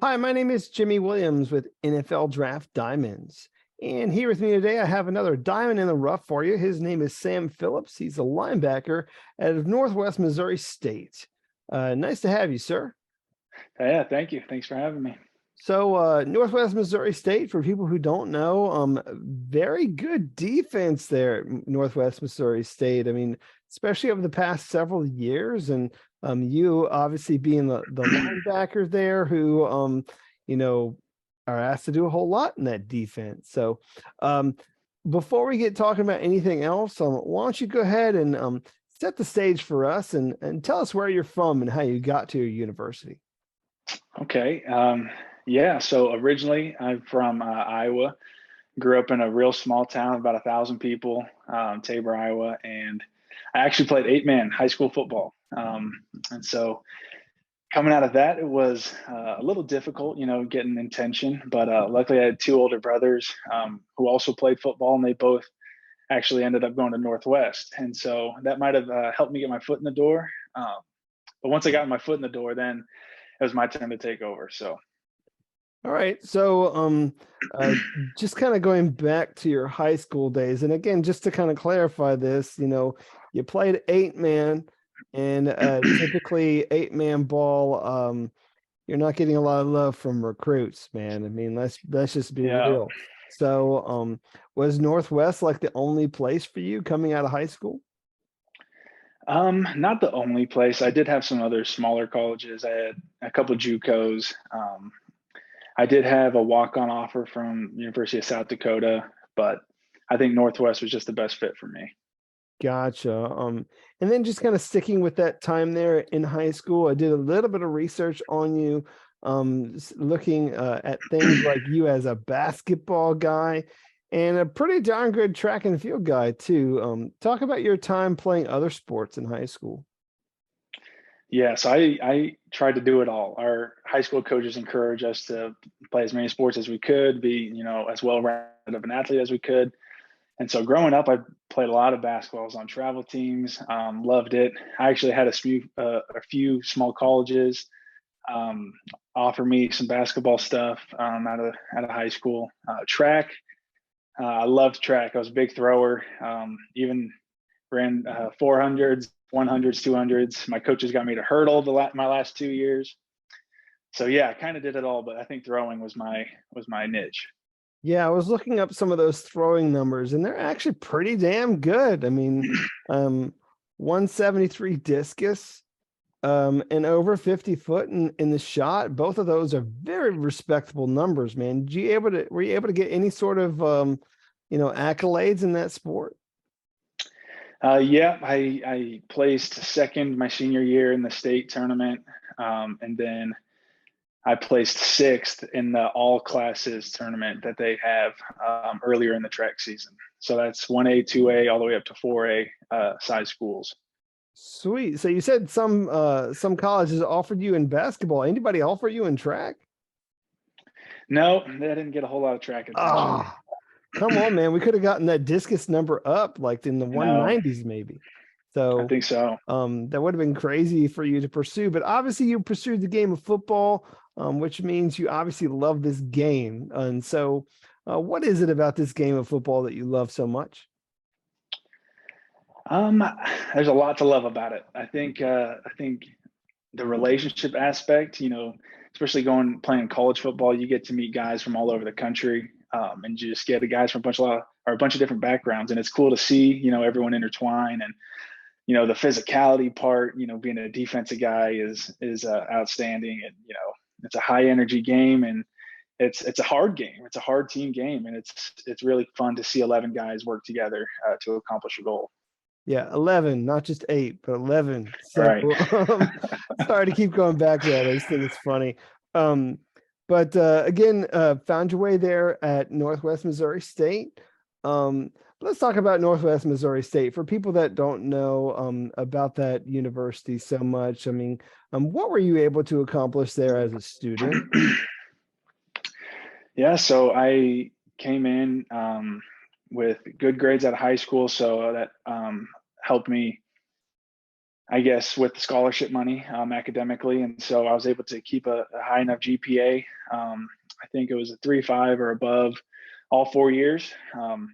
Hi, my name is Jimmy Williams with NFL Draft Diamonds. And here with me today, I have another diamond in the rough for you. His name is Sam Phillips. He's a linebacker out of Northwest Missouri State. Nice to have you, sir. Yeah, thank you. Thanks for having me. So, Northwest Missouri State, for people who don't know, very good defense there at Northwest Missouri State. I mean, especially over the past several years, and you obviously being the linebacker there, who you know, are asked to do a whole lot in that defense. So, um, before we get talking about anything else, why don't you go ahead and set the stage for us and tell us where you're from and how you got to your university. Okay. Yeah. So originally, I'm from Iowa. Grew up in a real small town, about 1,000 people, Tabor, Iowa, and I actually played eight-man high school football. And so coming out of that, it was a little difficult, getting intention. But luckily, I had two older brothers who also played football, and they both actually ended up going to Northwest. And so that might have helped me get my foot in the door. But once I got my foot in the door, then it was my time to take over. So, All right. So, uh, just kind of going back to your high school days, and again, just to kind of clarify this, you played eight man, and typically eight man ball. You're not getting a lot of love from recruits, man. I mean, let's just be yeah, real. So, was Northwest like the only place for you coming out of high school? not the only place. I did have some other smaller colleges. I had a couple of JUCOs. I did have a walk-on offer from University of South Dakota, but I think Northwest was just the best fit for me. Gotcha. And then just kind of sticking with that time there in high school, I did a little bit of research on you, looking at things like you as a basketball guy and a pretty darn good track and field guy too. Talk about your time playing other sports in high school. Yeah, so I tried to do it all. Our high school coaches encouraged us to play as many sports as we could, be as well-rounded of an athlete as we could. And so growing up, I played a lot of basketball. I was on travel teams, loved it. I actually had a few small colleges um, offer me some basketball stuff out of high school. Track, I loved track. I was a big thrower. Even ran 400s, 100s, 200s. My coaches got me to hurdle my last 2 years. So yeah, I kind of did it all, but I think throwing was my niche. Yeah, I was looking up some of those throwing numbers, and they're actually pretty damn good. I mean, um, 173 discus, and over 50 foot in the shot. Both of those are very respectable numbers, man. Were you able to get any sort of accolades in that sport? Yeah, I placed second my senior year in the state tournament, and then I placed sixth in the all classes tournament that they have earlier in the track season. So that's 1A, 2A, all the way up to 4A size schools. Sweet. So you said some colleges offered you in basketball. Anybody offer you in track? No, they didn't get a whole lot of track attention. Ah, come on, man. We could have gotten that discus number up like in the You know, 190s maybe. I So think so. that would have been crazy for you to pursue. But obviously you pursued the game of football, which means you obviously love this game. And so what is it about this game of football that you love so much? Um, there's a lot to love about it. I think the relationship aspect, especially going playing college football, you get to meet guys from all over the country, and you just get the guys from a bunch of different backgrounds, and it's cool to see everyone intertwine, and the physicality part. Being a defensive guy is outstanding, and it's a high energy game, and it's a hard game. It's a hard team game, and it's really fun to see 11 guys work together to accomplish a goal. Yeah, 11, not just eight, but 11. So Right. sorry to keep going back to that. I just think it's funny. Um, but again, found your way there at Northwest Missouri State. Um, let's talk about Northwest Missouri State for people that don't know about that university so much. I mean, what were you able to accomplish there as a student? Yeah, so I came in with good grades out of high school, so that helped me I guess, with the scholarship money academically. And so I was able to keep a high enough GPA. I think it was a 3.5 or above all 4 years. And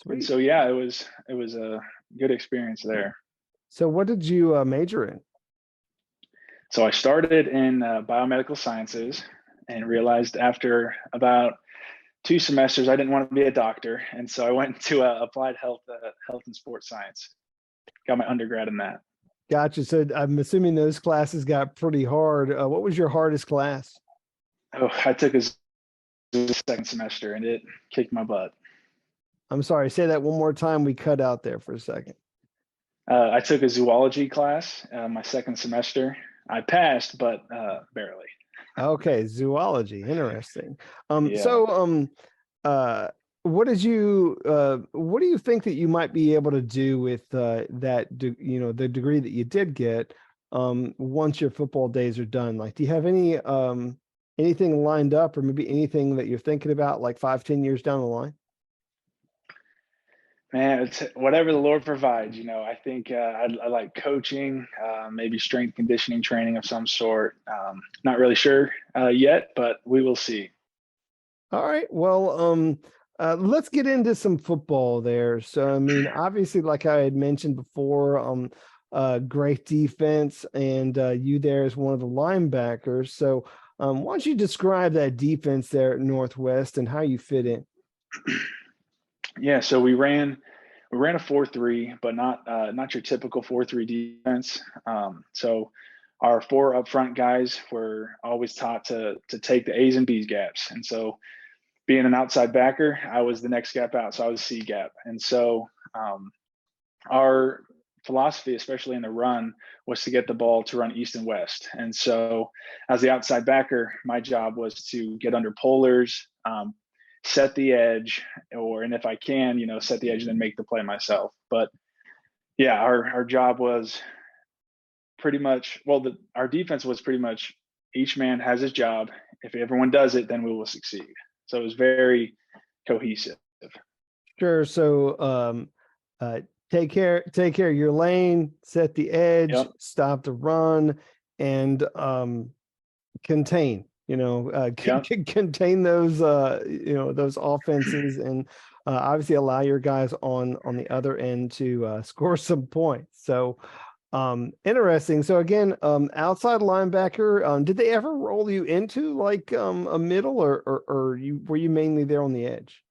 Sweet. so, yeah, it was a good experience there. So what did you major in? So I started in biomedical sciences and realized after about 2 semesters I didn't want to be a doctor, and so I went to applied health and sports science. Got my undergrad in that. Gotcha. So I'm assuming those classes got pretty hard. What was your hardest class? Oh, I took a second semester and it kicked my butt. I'm sorry, say that one more time. We cut out there for a second. I took a zoology class my second semester. I passed, but barely. Okay, zoology. Interesting. Yeah. So uh what do you think that you might be able to do with the degree that you did get once your football days are done? Like, do you have anything lined up, or maybe anything that you're thinking about like 5, 10 years down the line? Man, it's whatever the Lord provides. I think I like coaching, maybe strength conditioning training of some sort. Not really sure yet, but we will see. All right. Well, let's get into some football there. So, I mean, obviously, like I had mentioned before, great defense, and you there as one of the linebackers. So, why don't you describe that defense there at Northwest and how you fit in? Yeah, so we ran a 4-3, but not your typical 4-3 defense. So our four up front guys were always taught to take the A's and B's gaps, and so being an outside backer, I was the next gap out, so I was C gap. And so our philosophy, especially in the run, was to get the ball to run east and west. And so as the outside backer, my job was to get under pullers, set the edge, and if I can, set the edge and then make the play myself. But yeah, our job was pretty much, our defense was pretty much each man has his job. If everyone does it, then we will succeed. So it was very cohesive. Sure. So, uh, take care of your lane, set the edge, Yep. stop the run, and contain. Yep. Contain those those offenses, and obviously allow your guys on the other end to score some points. So interesting. So again, outside linebacker, did they ever roll you into like a middle, or you were you mainly there on the edge?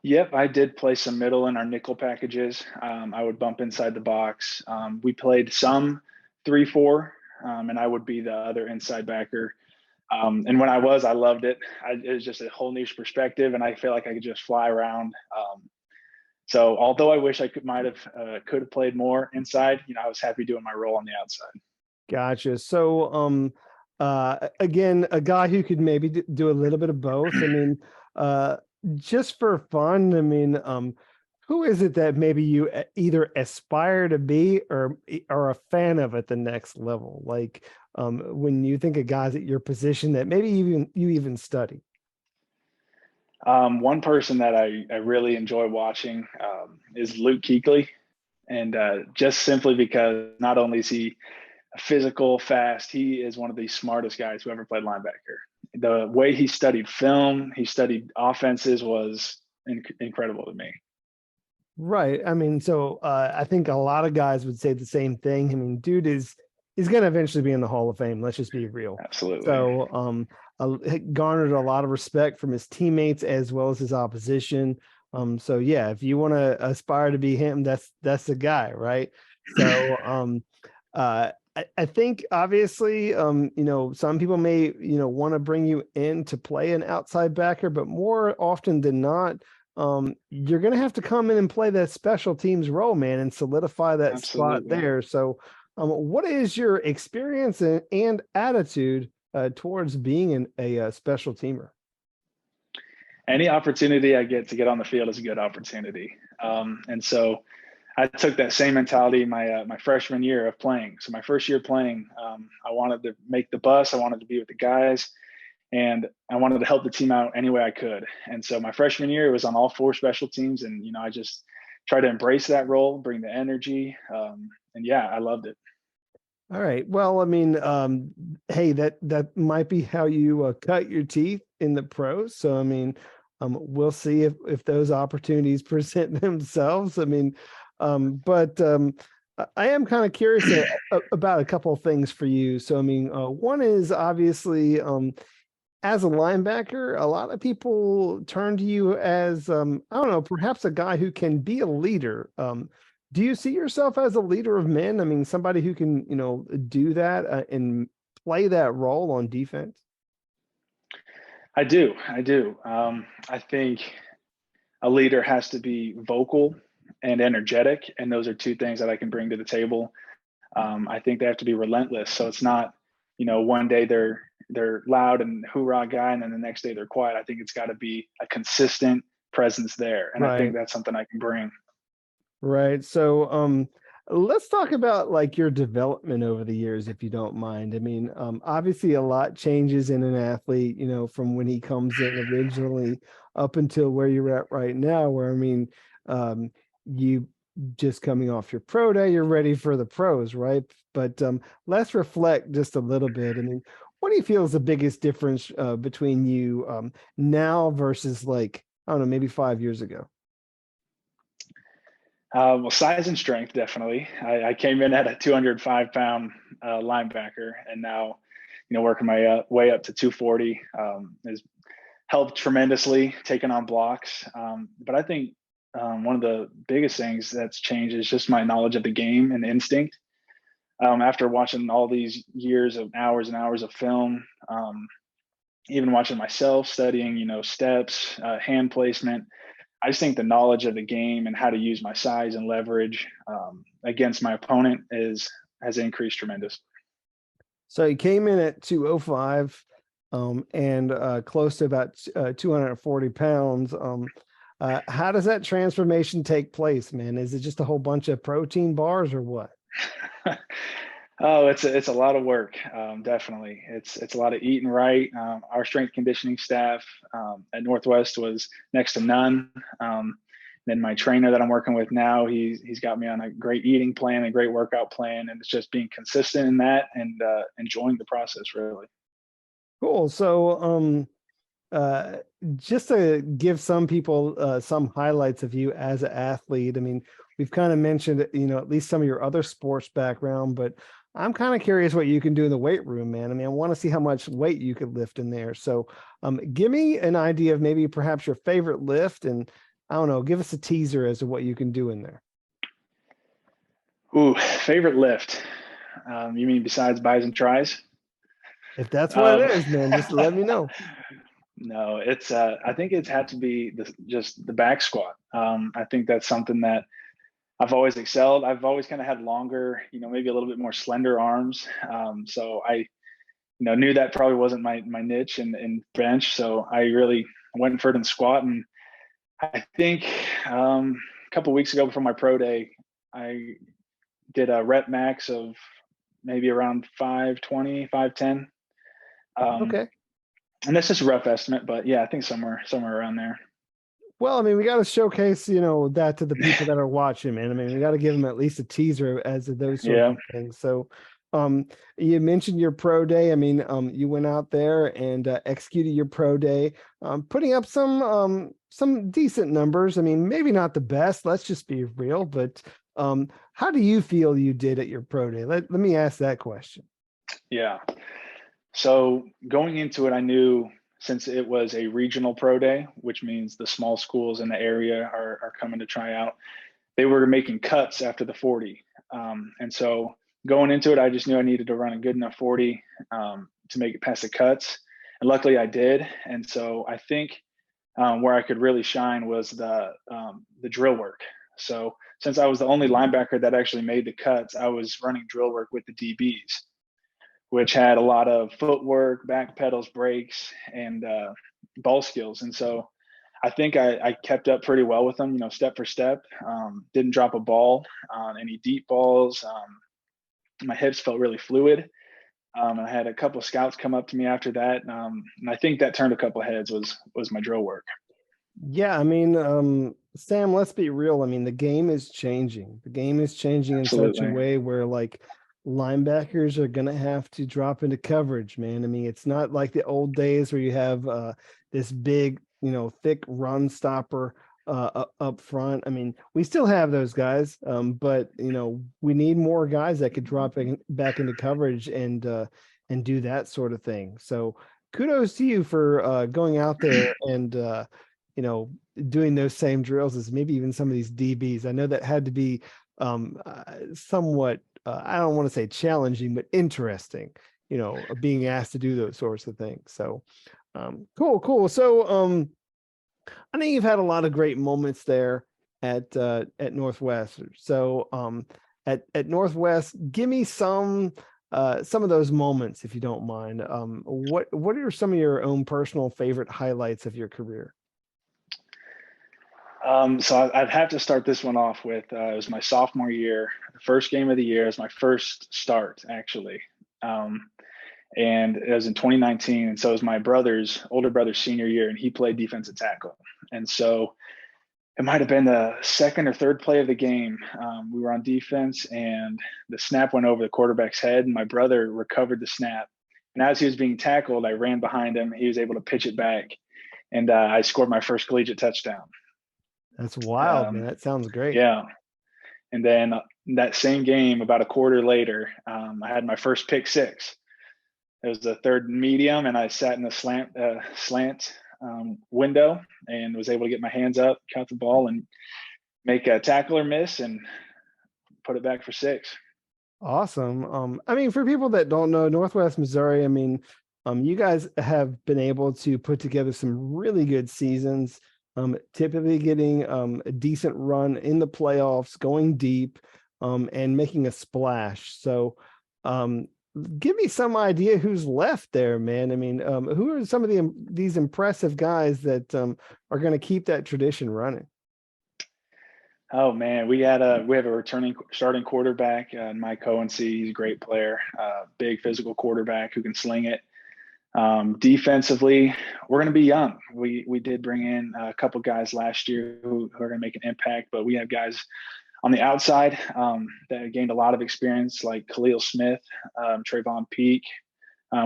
Yep, I did play some middle in our nickel packages. I would bump inside the box. We played some 3-4, and I would be the other inside backer. And when I loved it. It was just a whole niche perspective, and I feel like I could just fly around. So although I wish I could have played more inside, I was happy doing my role on the outside. Gotcha. So, again, a guy who could maybe do a little bit of both. I mean, uh, just for fun, I mean, who is it that maybe you either aspire to be or are a fan of at the next level? Like, when you think of guys at your position that maybe you even study. One person that I really enjoy watching is Luke Kuechly, and just simply because not only is he physical, fast, he is one of the smartest guys who ever played linebacker. The way he studied film, he studied offenses was incredible to me. Right. I mean, so I think a lot of guys would say the same thing. I mean, dude is going to eventually be in the Hall of Fame. Let's just be real. Absolutely. So, garnered a lot of respect from his teammates as well as his opposition. So yeah, if you want to aspire to be him, that's the guy, right? So, I think obviously, some people may, want to bring you in to play an outside backer, but more often than not, you're going to have to come in and play that special teams role, man, and solidify that spot Absolutely. there. So, what is your experience and attitude towards being a special teamer? Any opportunity I get to get on the field is a good opportunity. And so I took that same mentality my freshman year of playing. So my first year playing, I wanted to make the bus. I wanted to be with the guys, and I wanted to help the team out any way I could. And so my freshman year, it was on all four special teams, and I just tried to embrace that role, bring the energy, and yeah, I loved it. All right. Well, I mean, hey, that might be how you cut your teeth in the pros. So, I mean, we'll see if those opportunities present themselves. I mean, but I am kind of curious about a couple of things for you. So, I mean, one is obviously as a linebacker, a lot of people turn to you as I don't know, perhaps a guy who can be a leader. Do you see yourself as a leader of men? I mean, somebody who can, do that and play that role on defense? I do. I do. I think a leader has to be vocal and energetic, and those are two things that I can bring to the table. I think they have to be relentless. So it's not, one day they're loud and hoorah guy, and then the next day they're quiet. I think it's got to be a consistent presence there, and I think Right. that's something I can bring. Right. So, let's talk about like your development over the years, if you don't mind. I mean, obviously a lot changes in an athlete, from when he comes in originally up until where you're at right now, where I mean, you just coming off your pro day, you're ready for the pros, right? But let's reflect just a little bit. I mean, what do you feel is the biggest difference between you now versus like, I don't know, maybe 5 years ago? Well, size and strength, definitely. I came in at a 205-pound linebacker, and now, working my way up to 240 has helped tremendously, taking on blocks. But I think one of the biggest things that's changed is just my knowledge of the game and instinct. After watching all these years of hours and hours of film, even watching myself, studying, steps, hand placement, I just think the knowledge of the game and how to use my size and leverage against my opponent has increased tremendously. So he came in at 205 and close to about 240 pounds. How does that transformation take place, man? Is it just a whole bunch of protein bars or what? Oh, it's a lot of work. Definitely, it's a lot of eating right. Our strength conditioning staff at Northwest was next to none. Then my trainer that I'm working with now, he's got me on a great eating plan, a great workout plan, and it's just being consistent in that and enjoying the process really. Cool. So, uh, just to give some people some highlights of you as an athlete, I mean, we've kind of mentioned, at least some of your other sports background, but I'm kind of curious what you can do in the weight room, man. I mean, I want to see how much weight you could lift in there. So, give me an idea of maybe perhaps your favorite lift, and I don't know, give us a teaser as to what you can do in there. Ooh, favorite lift. You mean besides buys and tries? If that's what Um, it is, man, just let me know. no, it's. I think it's had to be just the back squat. I think that's something that I've always excelled. I've always kind of had longer, maybe a little bit more slender arms. So I, knew that probably wasn't my niche in bench. So I really went for it in squat. And I think a couple weeks ago before my pro day, I did a rep max of maybe around 520, 510. Um, Okay. and that's just a rough estimate, but yeah, I think somewhere around there. Well, I mean, we got to showcase, that to the people that are watching, man. I mean, we got to give them at least a teaser as to those sorts Yeah. of things. So, um, you mentioned your pro day. I mean, you went out there and executed your pro day, putting up some decent numbers. I mean, maybe not the best. Let's just be real. But how do you feel you did at your pro day? Let me ask that question. Yeah. So going into it, I knew since it was a regional pro day, which means the small schools in the area are coming to try out, they were making cuts after the 40. And so going into it, I just knew I needed to run a good enough 40 to make it past the cuts. And luckily I did. And so I think where I could really shine was the drill work. So since I was the only linebacker that actually made the cuts, I was running drill work with the DBs, which had a lot of footwork, back pedals, brakes, and ball skills. And so I think I kept up pretty well with them, step for step. Didn't drop a ball on any deep balls. My hips felt really fluid. I had a couple of scouts come up to me after that, and I think that turned a couple of heads was my drill work. Yeah, I mean, Sam, let's be real. I mean, the game is changing. The game is changing in such a Absolutely. way where like linebackers are going to have to drop into coverage, man. I mean, it's not like the old days where you have this big, thick run stopper up front. I mean, we still have those guys, but we need more guys that could drop back into coverage and do that sort of thing. So kudos to you for going out there and you know doing those same drills as maybe even some of these DBs. I know that had to be somewhat I don't want to say challenging, but interesting, being asked to do those sorts of things. So cool. So I know you've had a lot of great moments there at Northwest. So at Northwest, give me some of those moments if you don't mind. What are some of your own personal favorite highlights of your career? So I'd have to start this one off with it was my sophomore year, the first game of the year. It was my first start, actually. And it was in 2019. And so it was my older brother's senior year, and he played defensive tackle. And so it might have been the second or third play of the game. We were on defense, and the snap went over the quarterback's head, and my brother recovered the snap. And as he was being tackled, I ran behind him. He was able to pitch it back, and I scored my first collegiate touchdown. That's wild, man. That sounds great. Yeah. And then that same game, about a quarter later, I had my first pick six. It was the third medium, and I sat in the slant window and was able to get my hands up, count the ball, and make a tackle or miss and put it back for six. Awesome. I mean, for people that don't know, Northwest Missouri, I mean, you guys have been able to put together some really good seasons, typically getting a decent run in the playoffs, going deep, and making a splash. So give me some idea who's left there, man. I mean, who are some of these impressive guys that are going to keep that tradition running? Oh man, we have a returning starting quarterback, Mike Cohen. He's a great player, big physical quarterback who can sling it. Defensively, we're going to be young. We did bring in a couple guys last year who are going to make an impact, but we have guys on the outside that gained a lot of experience, like Khalil Smith, Trayvon Peak.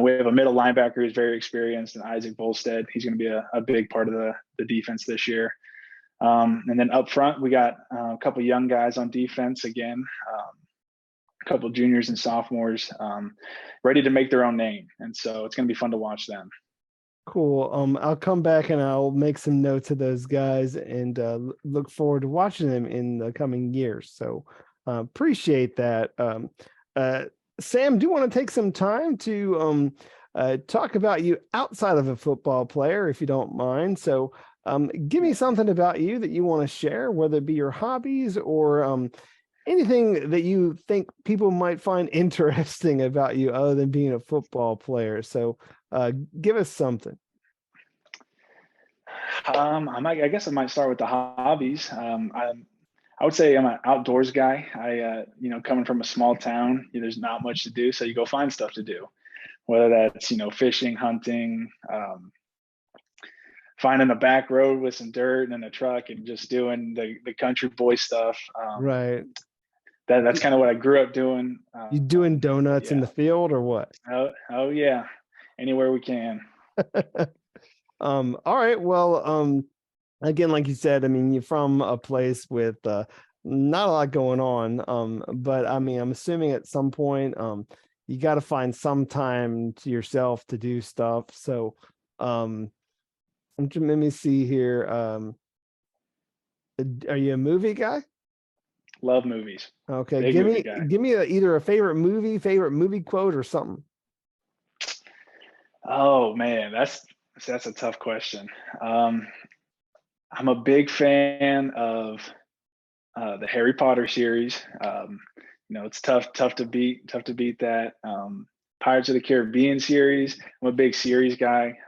We have a middle linebacker who's very experienced, and Isaac Volstead. He's going to be a big part of the defense this year. And then up front, we got a couple young guys on defense again, a couple juniors and sophomores ready to make their own name. And so it's going to be fun to watch them. Cool. I'll come back and I'll make some notes of those guys and look forward to watching them in the coming years. So appreciate that. Sam, do you want to take some time to talk about you outside of a football player, if you don't mind? So give me something about you that you want to share, whether it be your hobbies or anything that you think people might find interesting about you other than being a football player. So give us something. I guess I might start with the hobbies. I would say I'm an outdoors guy. Coming from a small town, there's not much to do. So you go find stuff to do, whether that's, fishing, hunting, finding a back road with some dirt and a truck and just doing the country boy stuff. Right. That's kind of what I grew up doing. You doing donuts in the field or what? Oh yeah. Anywhere we can. All right. Well, again, like you said, I mean, you're from a place with not a lot going on. But I mean, I'm assuming at some point you got to find some time to yourself to do stuff. So let me see here. Are you a movie guy? Love movies. Okay, Big give me either a favorite movie quote, or something. Oh man, that's a tough question. I'm a big fan of the Harry Potter series. It's tough to beat that. Pirates of the Caribbean series. I'm a big series guy.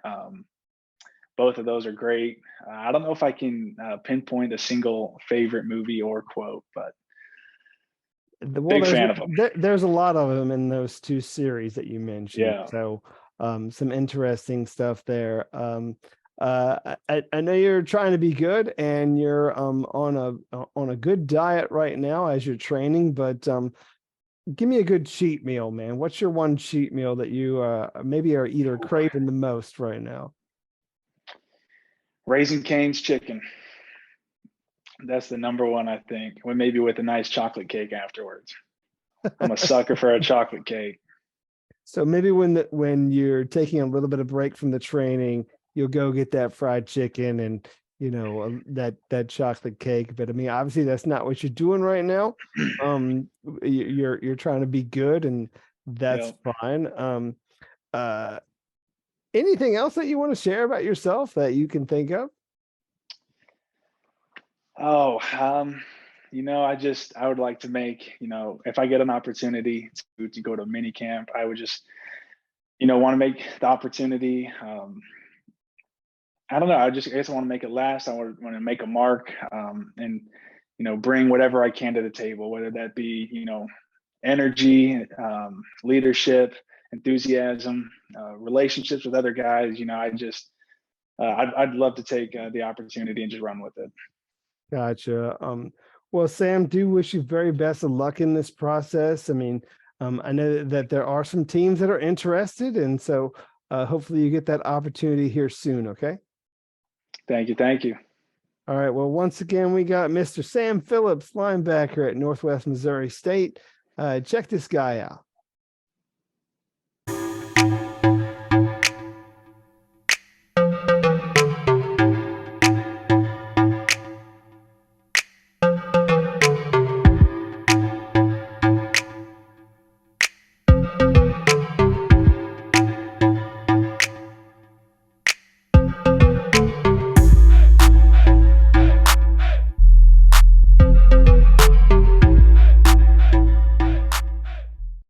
Both of those are great. I don't know if I can pinpoint a single favorite movie or quote, but big fan of them. There's a lot of them in those two series that you mentioned. Yeah. So some interesting stuff there. I know you're trying to be good and you're on a good diet right now as you're training, but give me a good cheat meal, man. What's your one cheat meal that you maybe are either craving the most right now? Raising Cane's chicken. That's the number one, I think. Well, maybe with a nice chocolate cake afterwards. I'm a sucker for a chocolate cake. So maybe when you're taking a little bit of break from the training, you'll go get that fried chicken and that chocolate cake. But I mean, obviously that's not what you're doing right now. You're trying to be good, and that's Yep. fine. Uh, anything else that you want to share about yourself that you can think of? Oh, I would like to make, if I get an opportunity to go to mini camp, I would just, want to make the opportunity. I don't know. I guess I want to make it last. I want to make a mark, and bring whatever I can to the table, whether that be energy, leadership, enthusiasm, relationships with other guys. I'd love to take the opportunity and just run with it. Gotcha. Well, Sam, do wish you very best of luck in this process. I mean, I know that there are some teams that are interested, and so hopefully you get that opportunity here soon. Okay. Thank you. Thank you. All right. Well, once again, we got Mr. Sam Phillips, linebacker at Northwest Missouri State. Check this guy out.